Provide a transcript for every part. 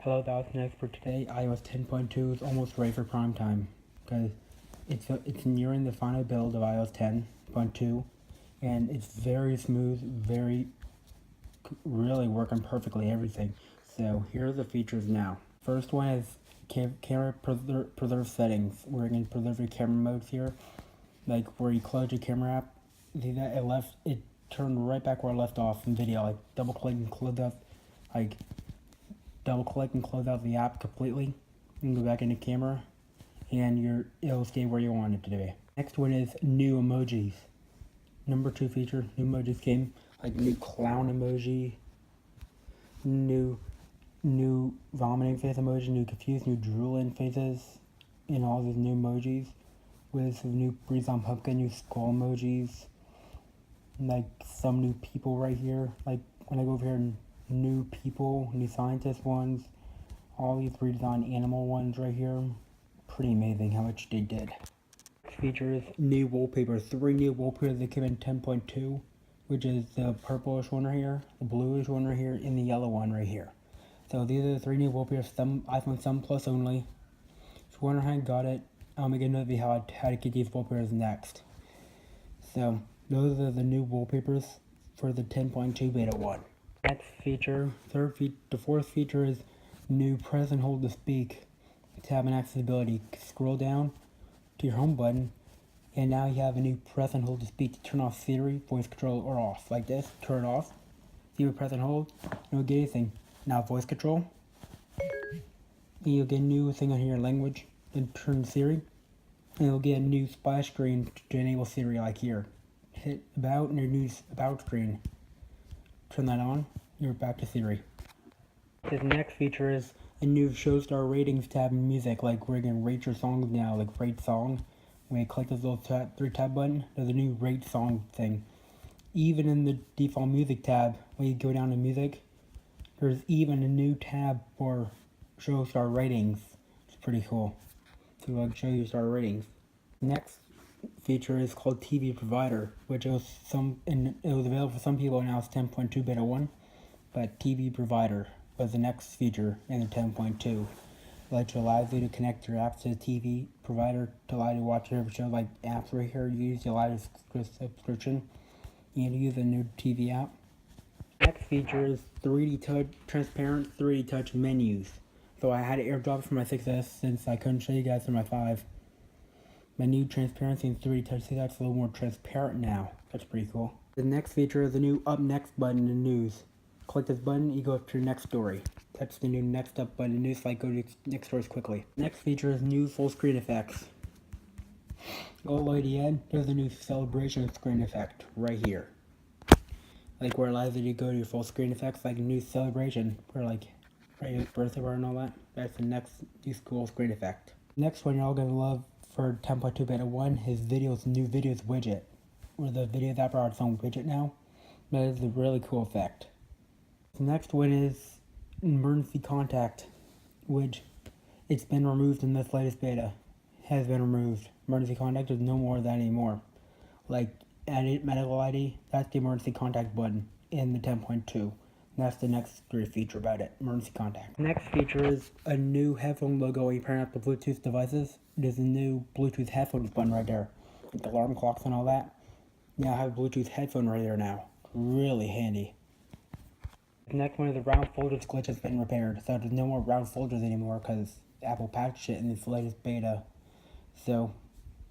Hello, that was next for today. iOS 10.2 is almost ready for prime time because it's nearing the final build of iOS 10.2, and it's very smooth, really working perfectly everything. So here are the features now. First one is camera preserve settings. We're going to preserve your camera modes here, like where you close your camera app. See that it turned right back where I left off in video. Like double click and close out the app completely and go back into camera, and it'll stay where you want it to be. Next one is new emojis. Number 2 feature, new emojis came, like new clown emoji, new vomiting face emoji, new confused, new drooling faces, and all these new emojis with some new breathe on pumpkin, new skull emojis, like some new people right here. Like when I go over here, new people, new scientist ones, all these redesigned animal ones right here. Pretty amazing how much they did. Next feature is new wallpaper. 3 new wallpapers that came in 10.2, which is the purplish one right here, the bluish one right here, and the yellow one right here. So these are the 3 new wallpapers, iPhone 7 Plus only. If you wonder how I got it, I'll make another video how to get these wallpapers next. So those are the new wallpapers for the 10.2 beta 1. Next feature, the 4th feature is new press and hold to speak tab and accessibility. Scroll down to your home button, and now you have a new press and hold to speak to turn off Siri, voice control, or off. Like this, turn it off. You press and hold, you don't get anything. Now voice control, and you'll get a new thing on here, language, then turn Siri, and you'll get a new splash screen to enable Siri, like here. Hit about and your new about screen. Turn that on, you're back to Siri. This next feature is a new show star ratings tab in music. Like we're gonna rate your songs now, like rate song. When you click this little 3 tab button, there's a new rate song thing. Even in the default music tab, when you go down to music, there's even a new tab for show star ratings. It's pretty cool to like show you star ratings. Next feature is called TV provider, which it was available for some people. Now it's 10.2 beta 1, but TV provider was the next feature in the 10.2, which allows you to connect your apps to the TV provider to allow you to watch your shows. Like apps right here, you use your live subscription and use a new TV app. Next feature is 3D touch, transparent 3D touch menus. So I had it airdropped for my 6S since I couldn't show you guys for my 5. My new transparency in 3D touch, see that's a little more transparent now. That's pretty cool. The next feature is the new up next button in news. Click this button, you go up to your next story. Touch the new next up button in news, like go to next stories quickly. Next feature is new full screen effects. Go all the way to the end, there's a new celebration screen effect right here. Like where it allows you to go to your full screen effects, like a new celebration, where like right birthday bar and all that. That's the next new cool screen effect. Next one you're all gonna love for 10.2 beta 1 is new videos widget. Where the videos app are its own widget now. That is a really cool effect. The next one is emergency contact, which it's been removed in this latest beta. Has been removed. Emergency contact, there's no more of that anymore. Like edit medical ID, that's the emergency contact button in the 10.2. That's the next great feature about it, emergency contact. Next feature is a new headphone logo when you pair up the Bluetooth devices. There's a new Bluetooth headphones button right there. With the alarm clocks and all that. Now I have a Bluetooth headphone right there now. Really handy. The next one is the round folders glitch has been repaired. So there's no more round folders anymore because Apple patched it in this latest beta. So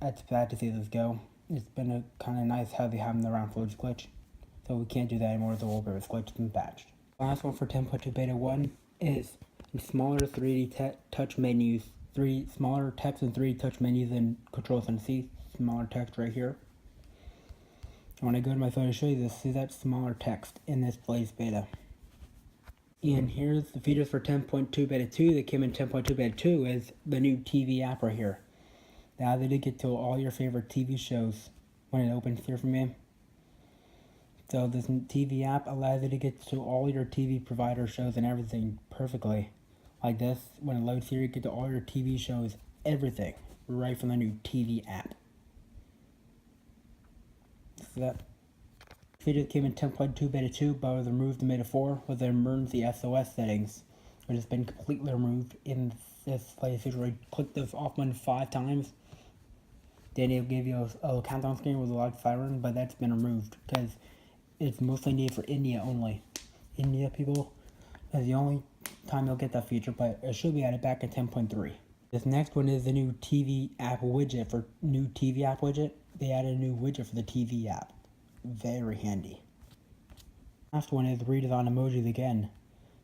that's bad to see this go. It's been kind of nice how they have the round folders glitch. So we can't do that anymore. The wallpaper glitch has been patched. Last one for 10.2 beta 1 is smaller 3D touch menus. Smaller text and 3D touch menus and control center. See smaller text right here. When I go to my phone to show you this, see that smaller text in this latest beta. And here's the features for 10.2 beta 2 that came in 10.2 beta 2 is the new TV app right here. Now they did get to all your favorite TV shows when it opens here for me. So this TV app allows you to get to all your TV provider shows and everything perfectly. Like this, when it loads here, you get to all your TV shows, everything, right from the new TV app. So that feature came in 10.2 beta 2, but was removed in beta 4 with the emergency SOS settings. which has been completely removed in this latest feature. Where you click this off button 5 times, then it'll give you a countdown screen with a loud siren, but that's been removed because it's mostly needed for India only. India people is the only time you'll get that feature, but it should be added back in 10.3. This next one is the new TV app widget. For new TV app widget, they added a new widget for the TV app. Very handy. Last one is redesign emojis again.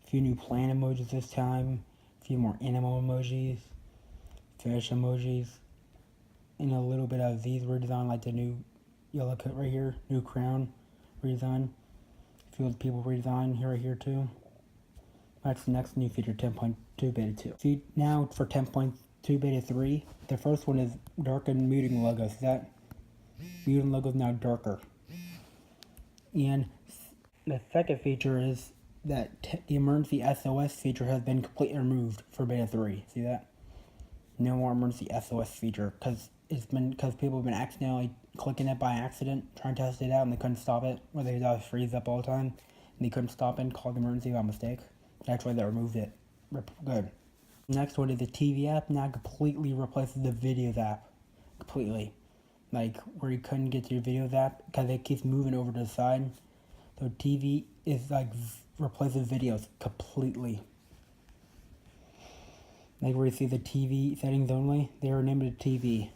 A few new plant emojis this time, a few more animal emojis, fish emojis, and a little bit of these redesigned, like the new yellow coat right here, new crown redesign. A few other people redesign here too. That's the next new feature, 10.2 beta 2. See, now for 10.2 beta 3, the first one is darken muting logos. That muting logo is now darker. And the second feature is that the emergency SOS feature has been completely removed for beta 3. See that? No more emergency SOS feature because people have been accidentally clicking it by accident, trying to test it out, and they couldn't stop it, or they would freeze up all the time, and they couldn't stop it and call the emergency by mistake. That's why they removed it. Good. Next one is the TV app. Now completely replaces the videos app. Completely. Like where you couldn't get to your videos app because it keeps moving over to the side. So TV is like replaces videos completely. Like where you see the TV settings only, they renamed it TV.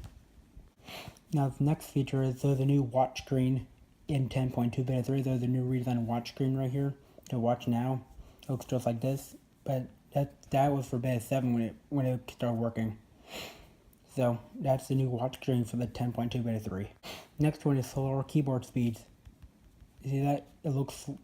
Now the next feature is there's a new watch screen in 10.2 beta 3. There's a new redesigned watch screen right here to watch now. It looks just like this, but that was for beta 7 when it started working. So that's the new watch screen for the 10.2 beta 3. Next one is slower keyboard speeds. You see that?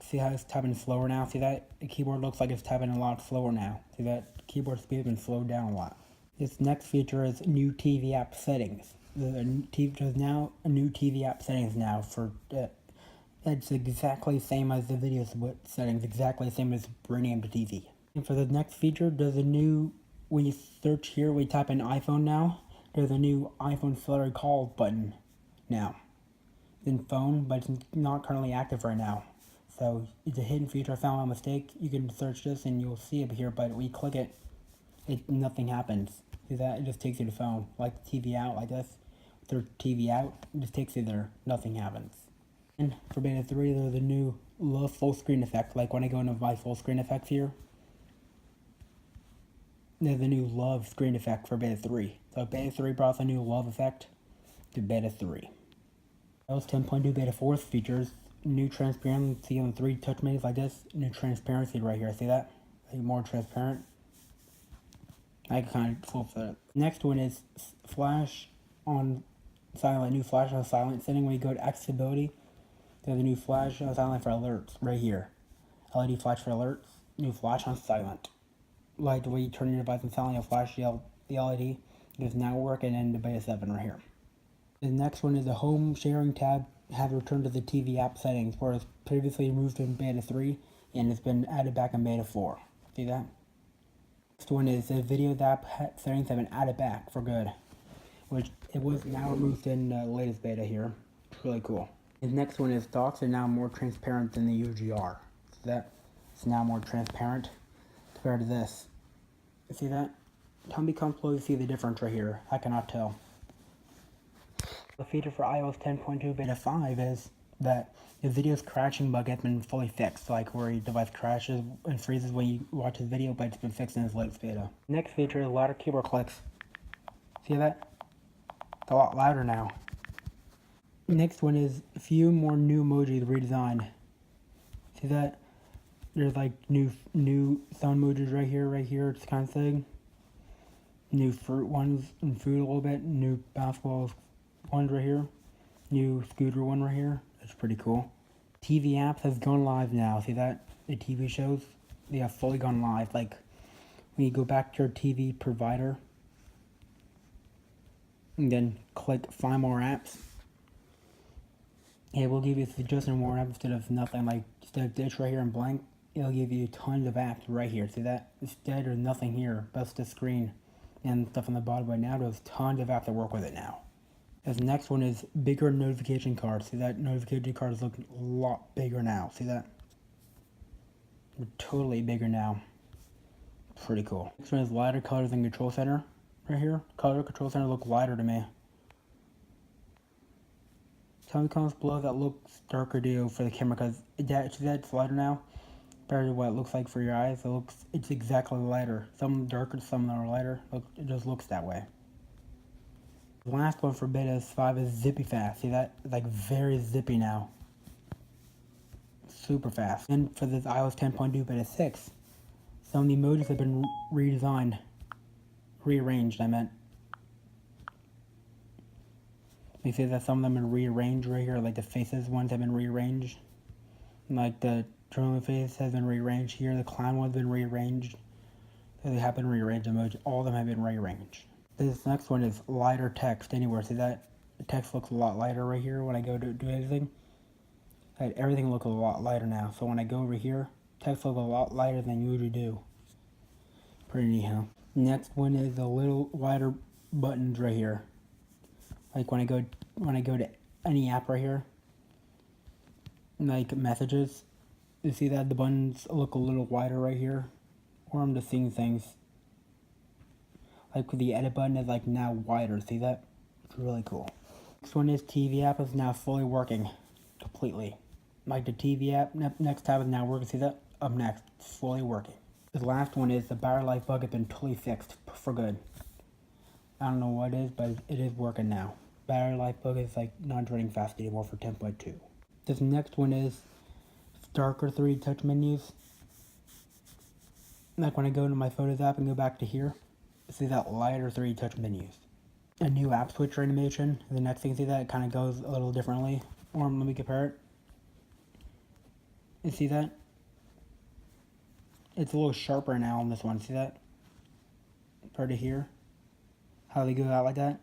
See how it's typing slower now? See that? The keyboard looks like it's typing a lot slower now. See that? Keyboard speed has been slowed down a lot. This next feature is new TV app settings. There's now a new TV app settings now for it's exactly the same as the video settings, exactly the same as rename to TV. And for the next feature, there's a new, when you search here, we type in iPhone now, there's a new iPhone celebrity call button now. It's in phone, but it's not currently active right now. So it's a hidden feature I found by mistake. You can search this and you'll see it here, but when you click it, nothing happens. See that? It just takes you to phone, like the TV out, like this. Their TV out, it just takes you there, nothing happens. And for beta 3, there's a new love full screen effect. Like when I go into my full screen effects here, there's a new love screen effect for beta 3. So beta 3 brought a new love effect to beta 3. That was 10.2 beta 4 features. New transparency on the 3 touch menus like this. New transparency right here. See that? Like more transparent. I can kind of flip that. Next one is flash on silent. New flash on silent setting. When you go to accessibility, there's a new flash on silent for alerts right here. LED flash for alerts. New flash on silent. Like the way you turn your device on silent, you'll flash the LED. It's now working in the beta 7 right here. The next one is the home sharing tab has returned to the TV app settings, where it's previously removed in beta 3 and it's been added back in beta 4. See that? Next one is the video app settings have been added back for good, which it was now removed in the latest beta here. It's really cool. The next one is docs are now more transparent than the usually are. So that it's now more transparent compared to this. See that? Tell me comfortable to see the difference right here. I cannot tell. The feature for iOS 10.2 beta 5 is that the video's crashing bug has been fully fixed, like where your device crashes and freezes when you watch this video, but it's been fixed in this latest beta. Next feature is louder keyboard clicks. See that? It's a lot louder now. Next one is a few more new emojis redesigned. See that? There's like new sound emojis right here, it's kind of thing. New fruit ones and food a little bit. New basketball ones right here. New scooter one right here. That's pretty cool. TV apps has gone live now. See that? The TV shows, they have fully gone live. Like when you go back to your TV provider and then click find more apps, it will give you a suggestion more apps instead of nothing. Like instead of this right here in blank, it'll give you tons of apps right here. See that? Instead there's nothing here, but the screen and stuff on the bottom right now. There's tons of apps that work with it now. This next one is bigger notification cards. See that? Notification cards look a lot bigger now. See that? They're totally bigger now. Pretty cool. Next one is lighter colors in control center. Right here, color control center look lighter to me. Tell me comments below that looks darker to you for the camera, because that's lighter now compared to what it looks like for your eyes. It's exactly lighter. Some darker, some are lighter. It just looks that way. The last one for beta 5 is zippy fast. See that? It's like very zippy now. Super fast. And for this iOS 10.2 beta 6, some of the emojis have been redesigned. Rearranged, I meant. You see that some of them have been rearranged right here, like the faces ones have been rearranged. Like the drone face has been rearranged here, the clown one's been rearranged. So they have been rearranged emoji. All of them have been rearranged. This next one is lighter text anywhere. See that? The text looks a lot lighter right here when I go to do anything. Like everything looks a lot lighter now. So when I go over here, text looks a lot lighter than you usually do. Pretty neat, huh? Next one is the little wider buttons right here. Like when I go to any app right here, like messages, you see that the buttons look a little wider right here, or I'm just seeing things. Like the edit button is like now wider. See that? It's really cool. Next one is TV app is now fully working completely. Like the TV app, next tab is now working. See that? Up next, it's fully working. The last one is the battery life bug has been totally fixed for good. I don't know what it is, but it is working now. Battery life bug is like not draining fast anymore for 10.2. This next one is darker 3D touch menus. Like when I go into my Photos app and go back to here, see that lighter 3D touch menus. A new app switcher animation. The next thing, see that? It kind of goes a little differently. Or let me compare it. You see that? It's a little sharper now on this one. See that? Compared to here. How they go out like that.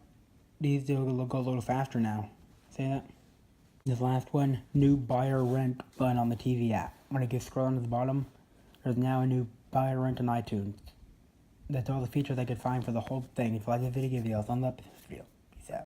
These do go a little faster now. See that? This last one, new buy or rent button on the TV app. When I get scrolling to the bottom, there's now a new buy or rent on iTunes. That's all the features I could find for the whole thing. If you like the video, give me a thumbs up.